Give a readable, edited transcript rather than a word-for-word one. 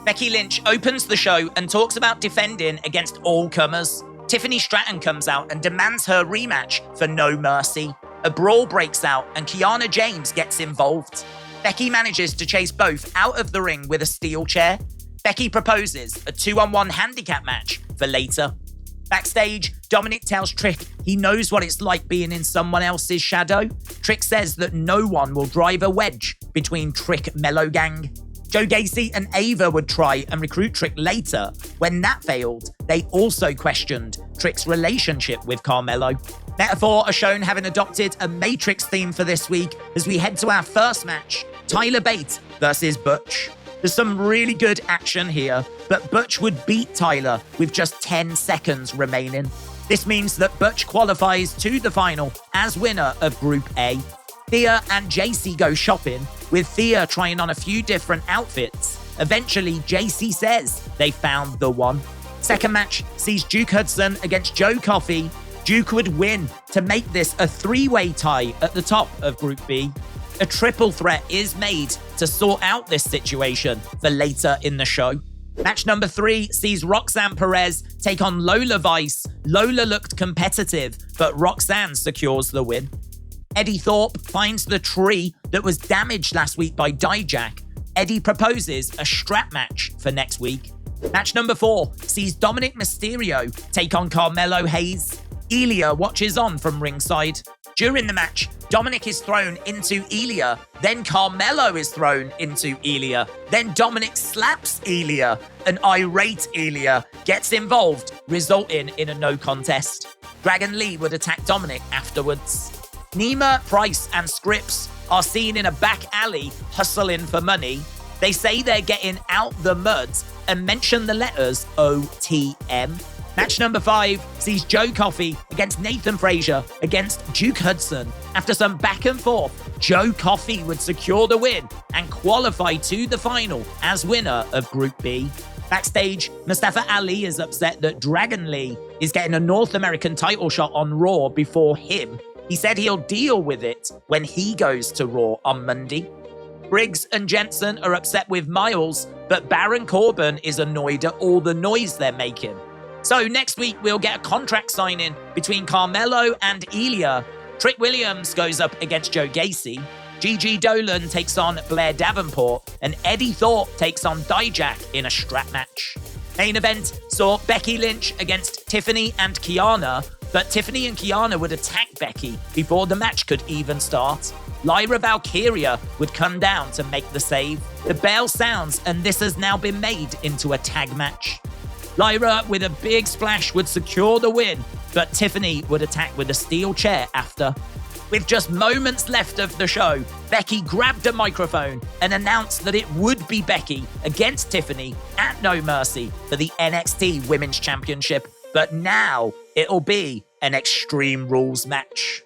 Becky Lynch opens the show and talks about defending against all comers. Tiffany Stratton comes out and demands her rematch for No Mercy. A brawl breaks out and Kiana James gets involved. Becky manages to chase both out of the ring with a steel chair. Becky proposes a 2-on-1 handicap match for later. Backstage, Dominik tells Trick he knows what it's like being in someone else's shadow. Trick says that no one will drive a wedge between Trick MELO gang. Joe Gacy and Ava would try and recruit Trick later. When that failed, they also questioned Trick's relationship with Carmelo. Metaphor are shown having adopted a Matrix theme for this week as we head to our first match, Tyler Bate versus Butch. There's some really good action here, but Butch would beat Tyler with just 10 seconds remaining. This means that Butch qualifies to the final as winner of Group A. Thea and JC go shopping, with Thea trying on a few different outfits. Eventually, JC says they found the one. Second match sees Duke Hudson against Joe Coffey. Duke would win to make this a three-way tie at the top of Group B. A triple threat is made to sort out this situation for later in the show. Match number 3 sees Roxnne Perez take on Lola Vice. Lola looked competitive, but Roxanne secures the win. Eddie Thorpe finds the tree that was damaged last week by Dijak. Eddie proposes a strap match for next week. Match number 4 sees Dominik Mysterio take on Carmelo Hayes. Ilya watches on from ringside. During the match, Dominik is thrown into Ilya, then Carmelo is thrown into Ilya, then Dominik slaps Ilya. An irate Ilya gets involved, resulting in a no contest. Dragon Lee would attack Dominik afterwards. Nima, Price, and Scripps are seen in a back alley hustling for money. They say they're getting out the mud and mention the letters OTM. Match number 5 sees Joe Coffey against Nathan Frazier against Duke Hudson. After some back and forth, Joe Coffey would secure the win and qualify to the final as winner of Group B. Backstage, Mustafa Ali is upset that Dragon Lee is getting a North American title shot on Raw before him. He said he'll deal with it when he goes to Raw on Monday. Briggs and Jensen are upset with Miles, but Baron Corbin is annoyed at all the noise they're making. So next week, we'll get a contract signing between Carmelo and Ilya. Trick Williams goes up against Joe Gacy. Gigi Dolan takes on Blair Davenport. And Eddie Thorpe takes on Dijak in a strap match. Main event saw Becky Lynch against Tiffany and Kiana, but Tiffany and Kiana would attack Becky before the match could even start. Lyra Valkyria would come down to make the save. The bell sounds, and this has now been made into a tag match. Lyra, with a big splash, would secure the win, but Tiffany would attack with a steel chair after. With just moments left of the show, Becky grabbed a microphone and announced that it would be Becky against Tiffany at No Mercy for the NXT Women's Championship, but now it'll be an Extreme Rules match.